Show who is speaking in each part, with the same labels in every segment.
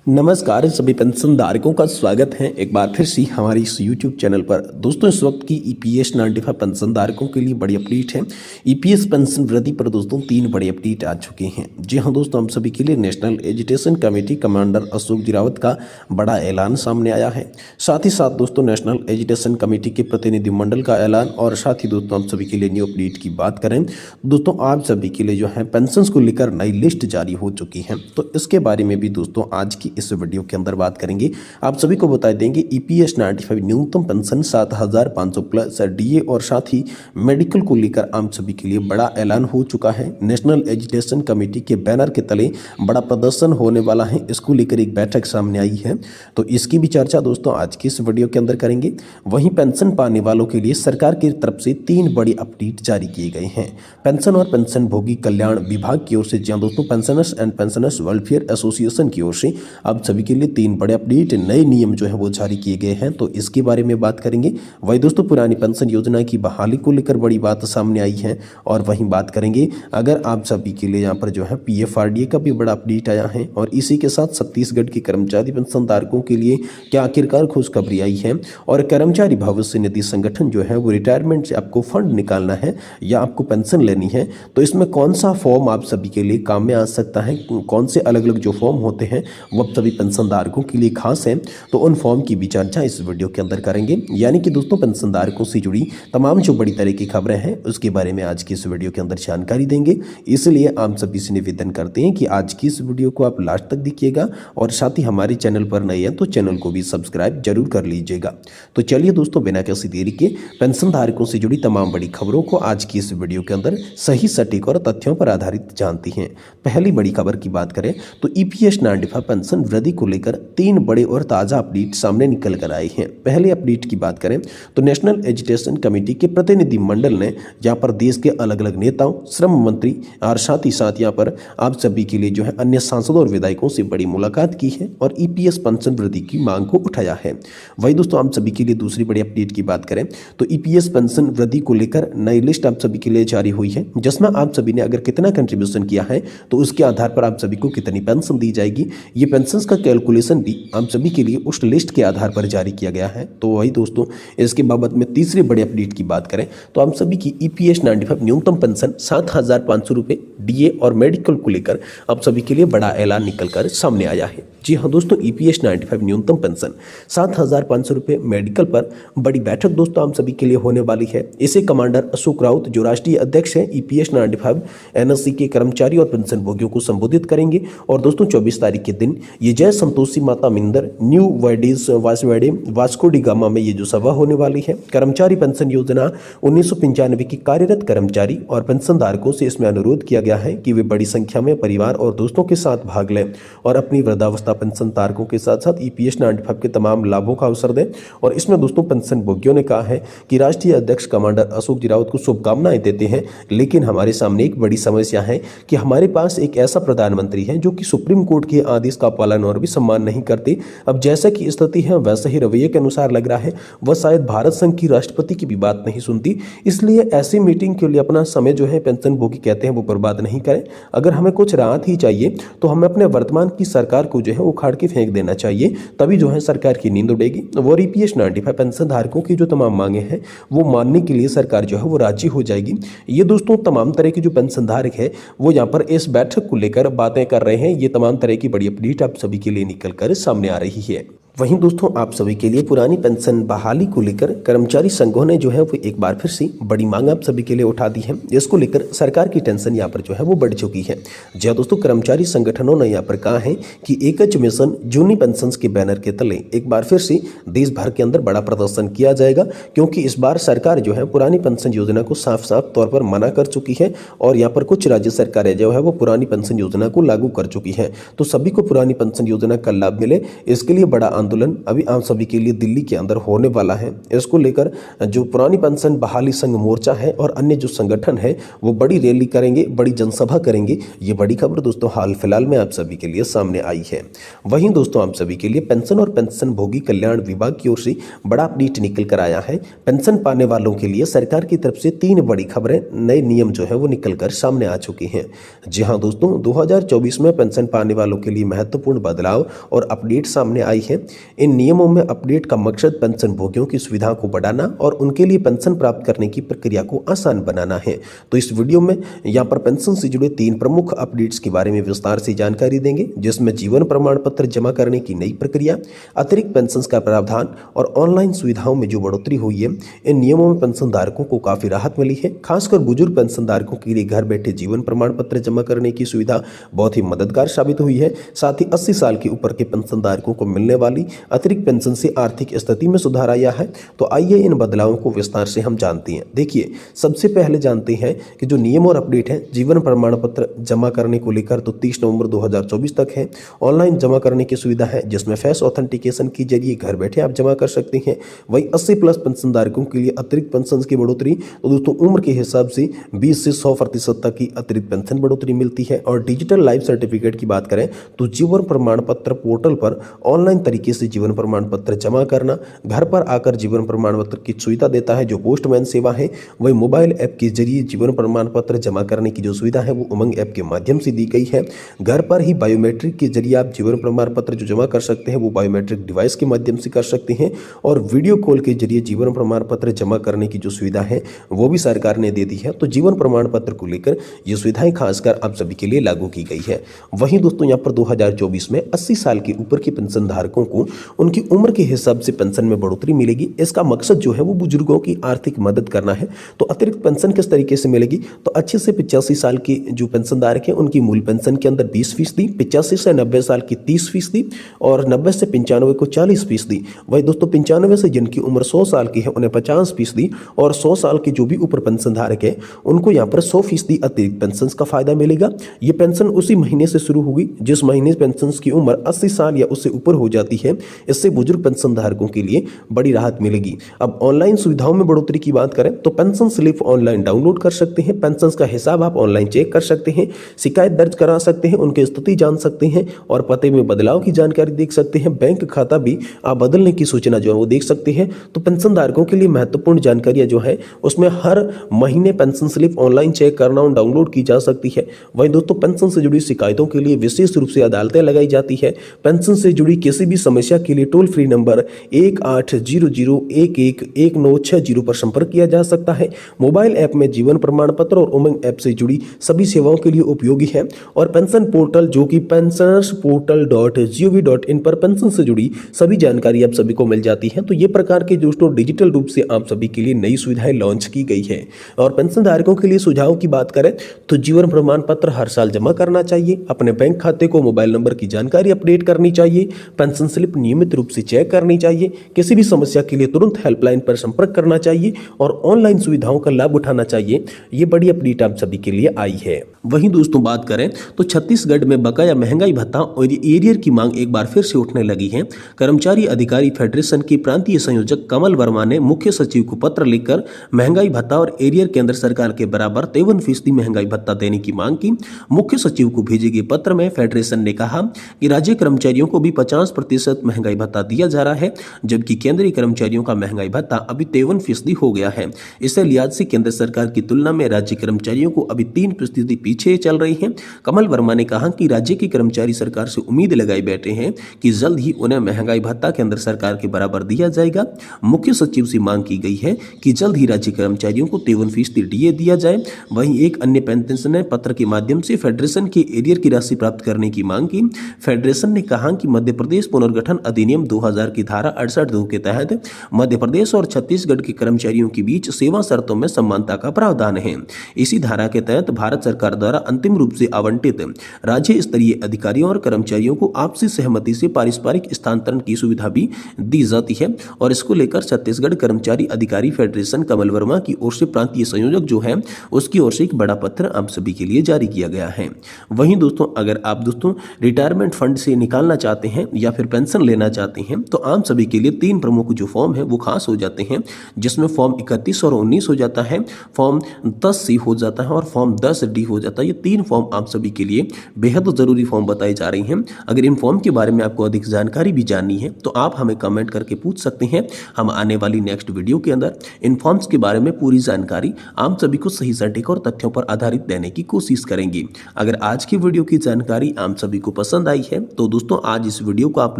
Speaker 1: नमस्कार सभी पेंशन धारकों का स्वागत है एक बार फिर से हमारे इस YouTube चैनल पर। दोस्तों इस वक्त की EPS 95 पेंशन धारकों के लिए बड़ी अपडेट है। EPS पेंशन वृद्धि पर दोस्तों 3 बड़ी अपडेट आ चुके हैं। जी हां दोस्तों, हम सभी के लिए national education committee commander Ashok Jirawat का बड़ा ऐलान सामने आया है। साथ ही साथ दोस्तों नेशनल एजुकेशन कमेटी के प्रतिनिधिमंडल का ऐलान और साथ ही दोस्तों हम सभी के लिए न्यू अपडेट की बात करें दोस्तों आप सभी के लिए जो है पेंशन को लेकर नई लिस्ट जारी हो चुकी है। तो इसके बारे में भी दोस्तों आज की इस वीडियो के अंदर बात करेंगे। आप सभी को बता देंगे EPS 95 न्यूनतम पेंशन 7,500 प्लस DA और साथ ही मेडिकल को लेकर आप सभी के लिए बड़ा ऐलान हो चुका है। नेशनल एजुकेशन कमेटी के बैनर के तले बड़ा प्रदर्शन होने वाला है, इसको लेकर एक बैठक सामने आई है। तो इसकी भी चर्चा दोस्तों आज की इस वीडियो के अंदर करेंगे। वहीं पेंशन पाने वालों के लिए सरकार की तरफ से 3 बड़ी अपडेट जारी किए गए हैं। पेंशन और पेंशन भोगी कल्याण विभाग की ओर से, जहां दोस्तों pensioners and pensioners welfare association की ओर से आप सभी के लिए 3 बड़े अपडेट नए नियम जो है वो जारी किए गए हैं। तो इसके बारे में बात करेंगे। वही दोस्तों पुरानी पेंशन योजना की बहाली को लेकर बड़ी बात सामने आई है और वहीं बात करेंगे अगर आप सभी के लिए यहाँ पर जो है PFRDA का भी बड़ा अपडेट आया है। और इसी के साथ छत्तीसगढ़ के कर्मचारी पेंशन धारकों के लिए क्या आखिरकार खुशखबरी आई है और कर्मचारी भविष्य निधि संगठन जो है वो रिटायरमेंट से आपको फंड निकालना है या आपको पेंशन लेनी है, तो इसमें कौन सा फॉर्म आप सभी के लिए काम में आ सकता है, कौन से अलग अलग जो फॉर्म होते हैं वो अब सभी पेंशन धारकों के लिए खास है। तो उन फॉर्म की भी चर्चा इस वीडियो के अंदर करेंगे। यानी कि दोस्तों पेंशन धारकों से जुड़ी तमाम जो बड़ी तरह की खबरें हैं उसके बारे में आज की इस वीडियो के अंदर जानकारी देंगे। इसलिए आप सभी से निवेदन करते हैं कि आज की इस वीडियो को आप लास्ट तक देखिएगा और साथ ही हमारे चैनल पर नए हैं तो चैनल को भी सब्सक्राइब जरूर कर लीजिएगा। तो चलिए दोस्तों बिना किसी देरी के पेंशन धारकों से जुड़ी तमाम बड़ी खबरों को आज की इस वीडियो के अंदर सही सटीक और तथ्यों पर आधारित जानती हैं। पहली बड़ी खबर की बात करें तो EPS 95 पेंशन वृद्धि को लेकर 3 बड़े और ताजा अपडेट सामने निकल कर आए हैं। पहले अपडेट की बात करें तो नेशनल एजुकेशन कमेटी के प्रतिनिधि मंडल ने यहाँ पर देश के अलग अलग नेताओं, श्रम मंत्री और साथ ही साथ यहाँ पर आप सभी के लिए जो है अन्य सांसदों और विधायकों से बड़ी मुलाकात की है और EPS पेंशन वृद्धि की मांग को उठाया है। वही दोस्तों आप सभी के लिए दूसरी बड़ी अपडेट की बात करें तो EPS पेंशन वृद्धि को लेकर नई लिस्ट आप सभी के लिए जारी हुई है, जिसमें आप सभी ने अगर कितना कंट्रीब्यूशन किया है तो उसके आधार पर आप सभी को कितनी पेंशन दी जाएगी। ये पेंशन का कैलकुलेशन भी आप सभी के लिए उस लिस्ट के आधार पर जारी किया गया है। तो वही दोस्तों इसके बाबत में तीसरी बड़ी अपडेट की बात करें तो आप सभी की EPS 95 न्यूनतम पेंशन 7,500 रुपये DA और मेडिकल को लेकर आप सभी के लिए बड़ा ऐलान निकलकर सामने आया है। जी हाँ दोस्तों, EPS 95 न्यूनतम पेंशन 7,500 रुपये मेडिकल पर बड़ी बैठक दोस्तों आप सभी के लिए होने वाली है। इसे कमांडर अशोक राउत जो राष्ट्रीय अध्यक्ष है EPS 95 NSC के कर्मचारी और पेंशन भोगियों को संबोधित करेंगे। और दोस्तों 24 तारीख के दिन ये जय Santoshi Mata मिंदर new वाइडीज वासवेडे Vasco D gamma में ये जो सभा होने वाली है। कर्मचारी पेंशन योजना 1995 की कार्यरत कर्मचारी और पेंशन धारकों से इसमें अनुरोध किया गया है कि वे बड़ी संख्या में परिवार और दोस्तों के साथ भाग लें और अपनी वृद्धावस्था पेंशन धारकों के साथ साथ EPS 95 के तमाम लाभों का अवसर दें। और इसमें दोस्तों पेंशन भोगियों ने कहा है कि राष्ट्रीय अध्यक्ष कमांडर अशोक जिरावत को शुभकामनाएं देते हैं, लेकिन हमारे सामने एक बड़ी समस्या है कि हमारे पास एक ऐसा प्रधानमंत्री है जो कि सुप्रीम कोर्ट के आदेश का पालन और भी सम्मान नहीं करते। अब जैसा कि स्थिति है वैसा ही रवैये के अनुसार लग रहा है वह शायद भारत संघ की राष्ट्रपति की भी बात नहीं सुनती। इसलिए ऐसी मीटिंग के लिए अपना समय जो है पेंशन भोगी कहते हैं वो बर्बाद नहीं करें। अगर हमें कुछ राहत ही चाहिए तो हमें अपने वर्तमान की सरकार को जो है उखाड़ के फेंक देना चाहिए, तभी जो है सरकार की नींद उड़ेगी। और EPS 95 पेंशन धारकों की जो तमाम मांगे हैं वो मानने के लिए सरकार जो है वो राजी हो जाएगी। ये दोस्तों तमाम तरह के जो पेंशन धारक है वो यहाँ पर इस बैठक को लेकर बातें कर रहे हैं। ये तमाम तरह की बड़ी अपडेट आप सभी के लिए निकल कर सामने आ रही है। वहीं दोस्तों आप सभी के लिए पुरानी पेंशन बहाली को लेकर कर्मचारी संघों ने जो है वो एक बार फिर से बड़ी मांग आप सभी के लिए उठा दी है। इसको लेकर सरकार की टेंशन यहाँ पर जो है वो बढ़ चुकी है। जी दोस्तों, कर्मचारी संगठनों ने यहाँ पर कहा है कि एकच मिशन जूनी पेंशन के बैनर के तले एक बार फिर से देश भर के अंदर बड़ा प्रदर्शन किया जाएगा, क्योंकि इस बार सरकार जो है पुरानी पेंशन योजना को साफ साफ तौर पर मना कर चुकी है और यहाँ पर कुछ राज्य सरकारें जो है वो पुरानी पेंशन योजना को लागू कर चुकी है। तो सभी को पुरानी पेंशन योजना का लाभ मिले, इसके लिए बड़ा आंदोलन अभी आप सभी के लिए दिल्ली के अंदर होने वाला है। इसको लेकर जो पुरानी पेंशन बहाली संघ मोर्चा है और अन्य जो संगठन है वो बड़ी रैली करेंगे, बड़ी जनसभा करेंगे। ये बड़ी खबर दोस्तों हाल फिलहाल में आप सभी के लिए सामने आई है। वहीं दोस्तों आप सभी के लिए पेंशन और पेंशनभोगी कल्याण विभाग की ओर से बड़ा अपडेट निकल कर आया है। पेंशन पाने वालों के लिए सरकार की तरफ से 3 बड़ी खबरें, नए नियम जो है वो निकल कर सामने आ चुके हैं। जी हाँ दोस्तों, 2024 में पेंशन पाने वालों के लिए महत्वपूर्ण बदलाव और अपडेट सामने आई है। इन नियमों में अपडेट का मकसद पेंशन भोगियों की सुविधा को बढ़ाना और उनके लिए पेंशन प्राप्त करने की प्रक्रिया को आसान बनाना है। तो इस वीडियो में यहाँ पर पेंशन से जुड़े 3 प्रमुख अपडेट्स के बारे में विस्तार से जानकारी देंगे, जिसमें जीवन प्रमाण पत्र जमा करने की नई प्रक्रिया, अतिरिक्त पेंशन का प्रावधान और ऑनलाइन सुविधाओं में जो बढ़ोतरी हुई है। इन नियमों में पेंशन धारकों को काफी राहत मिली है। खासकर बुजुर्ग पेंशन धारकों के लिए घर बैठे जीवन प्रमाण पत्र जमा करने की सुविधा बहुत ही मददगार साबित हुई है। साथ ही 80 साल के ऊपर के पेंशन धारकों को मिलने वाली अतिरिक्त पेंशन से आर्थिक स्थिति में सुधार आया है। तो आइए इन बदलावों को विस्तार से हम जानते हैं। देखिए, सबसे पहले जानते हैं कि जो नियम और अपडेट है जीवन प्रमाण पत्र जमा करने को लेकर, तो 30 नवंबर 2024 तक है। ऑनलाइन जमा करने की सुविधा है, जिसमें फेस ऑथेंटिकेशन के जरिए घर बैठे आप जमा कर सकते हैं। वही 80 प्लस पेंशन धारकों के लिए अतिरिक्त पेंशन की बढ़ोतरी, तो दोस्तों उम्र के हिसाब से 20 से 100% तक की अतिरिक्त पेंशन बढ़ोतरी मिलती है। और डिजिटल लाइफ सर्टिफिकेट की बात करें तो जीवन प्रमाण पत्र पोर्टल पर ऑनलाइन तरीके से जीवन प्रमाण पत्र जमा करना घर पर आकर जीवन प्रमाण पत्र की सुविधा देता है, जो पोस्टमैन सेवा है। वही मोबाइल ऐप के जरिए जीवन प्रमाण पत्र जमा करने की जो सुविधा है वो उमंग ऐप के माध्यम से दी गई है। घर पर ही बायोमेट्रिक के जरिए आप जीवन प्रमाण पत्र जो जमा कर सकते हैं वो बायोमेट्रिक डिवाइस के माध्यम से कर सकते हैं। और वीडियो कॉल के जरिए जीवन प्रमाण पत्र जमा करने की जो सुविधा है वो भी सरकार ने दे दी है। तो जीवन प्रमाण पत्र को लेकर ये सुविधाएं खासकर आप सभी के लिए लागू की गई है। वहीं दोस्तों यहाँ पर 2024 में 80 साल के ऊपर के पेंशन धारकों को उनकी उम्र के हिसाब से पेंशन में बढ़ोतरी मिलेगी। इसका मकसद जो है वो बुजुर्गों की आर्थिक मदद करना है। तो अतिरिक्त पेंशन किस तरीके से मिलेगी, तो 80 से 85 साल के जो पेंशन धारक है उनकी मूल पेंशन के अंदर 20%, 85 से 90 साल की 30% और 90 से 95 को 40%। वही दोस्तों 95 से जिनकी उम्र 100 साल की है उन्हें 50% और 100 साल के जो भी ऊपर पेंशन धारक है उनको यहाँ पर 100% अतिरिक्त पेंशन का फायदा मिलेगा। ये पेंशन उसी महीने से शुरू होगी जिस महीने पेंशन की उम्र 80 साल या उससे ऊपर हो जाती है। इससे बुजुर्ग पेंशन धारकों के लिए बड़ी राहत मिलेगी। अब ऑनलाइन सुविधाओं में बढ़ोतरी की बात करें तो पेंशन स्लिप ऑनलाइन डाउनलोड कर सकते हैं, पेंशन का हिसाब आप ऑनलाइन चेक कर सकते हैं, शिकायत दर्ज करा सकते हैं, उनकी स्थिति जान सकते हैं और पते में बदलाव की जानकारी देख सकते हैं। बैंक खाता भी आप बदलने की सूचना जो है वो देख सकते हैं। तो पेंशन धारकों के लिए महत्वपूर्ण जानकारियां जो है उसमें हर महीने पेंशन स्लिप ऑनलाइन चेक करना और डाउनलोड की जा सकती है। वहीं दोस्तों पेंशन से जुड़ी शिकायतों के लिए विशेष रूप से अदालतें लगाई जाती है। पेंशन से जुड़ी किसी भी समस्या के लिए टोल फ्री नंबर 1800111960 पर संपर्क किया जा सकता है। मोबाइल ऐप में जीवन प्रमाण पत्र और उमंग ऐप से जुड़ी सभी सेवाओं के लिए उपयोगी है। और पेंशन पोर्टल जो कि pensionersportal.gov.in पर पेंशन से जुड़ी सभी जानकारी आप सभी को मिल जाती है। तो ये प्रकार के दोस्तों डिजिटल रूप से आप सभी के लिए नई सुविधाएं लॉन्च की गई है। और पेंशन धारकों के लिए सुझाव की बात करें तो जीवन प्रमाण पत्र हर साल जमा करना चाहिए, अपने बैंक खाते को मोबाइल नंबर की जानकारी अपडेट करनी चाहिए, पेंशन स्लिप नियमित रूप से चेक करनी चाहिए, किसी भी समस्या के लिए तुरंत हेल्पलाइन पर संपर्क करना चाहिए और ऑनलाइन सुविधाओं का लाभ उठाना चाहिए। ये बड़ी अपडेट आप सभी के लिए आई है। वहीं दोस्तों बात करें तो छत्तीसगढ़ में बकाया महंगाई भत्ता और एरियर की मांग एक बार फिर से उठने लगी है। कर्मचारी अधिकारी फेडरेशन के प्रांतीय संयोजक कमल वर्मा ने मुख्य सचिव को पत्र लिखकर महंगाई भत्ता और एरियर केंद्र सरकार के बराबर 53% महंगाई भत्ता देने की मांग की। मुख्य सचिव को भेजे गए पत्र में फेडरेशन ने कहा कि राज्य कर्मचारियों को भी 50% महंगाई भत्ता दिया जा रहा है, जबकि केंद्रीय कर्मचारियों का महंगाई भत्ता अभी 53% हो गया है। इसे लिहाज से केंद्र सरकार की तुलना में राज्य कर्मचारियों को अभी 3% पीछे चल रही है। कमल वर्मा ने कहा कि राज्य के कर्मचारी सरकार से उम्मीद लगाए बैठे हैं कि जल्द ही उन्हें महंगाई भत्ता केंद्र सरकार के बराबर दिया जाएगा। मुख्य सचिव से मांग की गई है कि जल्द ही राज्य कर्मचारियों को 53% डीए दिया जाए। वहीं एक अन्य पेंशन ने पत्र के माध्यम से फेडरेशन के एरियर की राशि प्राप्त करने की मांग की। फेडरेशन ने कहा कि मध्य प्रदेश पुनर्गठन अधिनियम 2000 की धारा 68(2) के तहत मध्य प्रदेश और छत्तीसगढ़ के कर्मचारियों के बीच सेवा शर्तों में समानता का प्रावधान है। इसी धारा के तहत भारत सरकार द्वारा अंतिम रूप से आवंटित राज्य स्तरीय अधिकारियों और कर्मचारियों को आपसी सहमति से पारस्परिक स्थानांतरण की सुविधा भी दी जाती है। और इसको लेकर छत्तीसगढ़ कर्मचारी अधिकारी फेडरेशन कमल वर्मा की ओर से प्रांतीय संयोजक जो है उसकी ओर से एक बड़ा पत्र आप सभी के लिए जारी किया गया है। वहीं दोस्तों अगर आप दोस्तों रिटायरमेंट फंड से निकालना चाहते हैं या फिर पेंशन एडमिशन लेना चाहते हैं तो आम सभी के लिए 3 प्रमुख जो फॉर्म है वो खास हो जाते हैं, जिसमें फॉर्म 31 और 19 हो जाता है, फॉर्म 10C हो जाता है और फॉर्म 10D हो जाता है। ये 3 फॉर्म आप सभी के लिए बेहद ज़रूरी फॉर्म बताई जा रही हैं। अगर इन फॉर्म के बारे में आपको अधिक जानकारी भी जाननी है तो आप हमें कमेंट करके पूछ सकते हैं। हम आने वाली नेक्स्ट वीडियो के अंदर इन फॉर्म्स के बारे में पूरी जानकारी आप सभी को सही सटीक और तथ्यों पर आधारित देने की कोशिश करेंगे। अगर आज की वीडियो की जानकारी आप सभी को पसंद आई है तो दोस्तों आज इस वीडियो को आप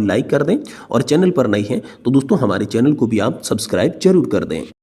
Speaker 1: लाइक कर दें और चैनल पर नए हैं तो दोस्तों हमारे चैनल को भी आप सब्सक्राइब जरूर कर दें।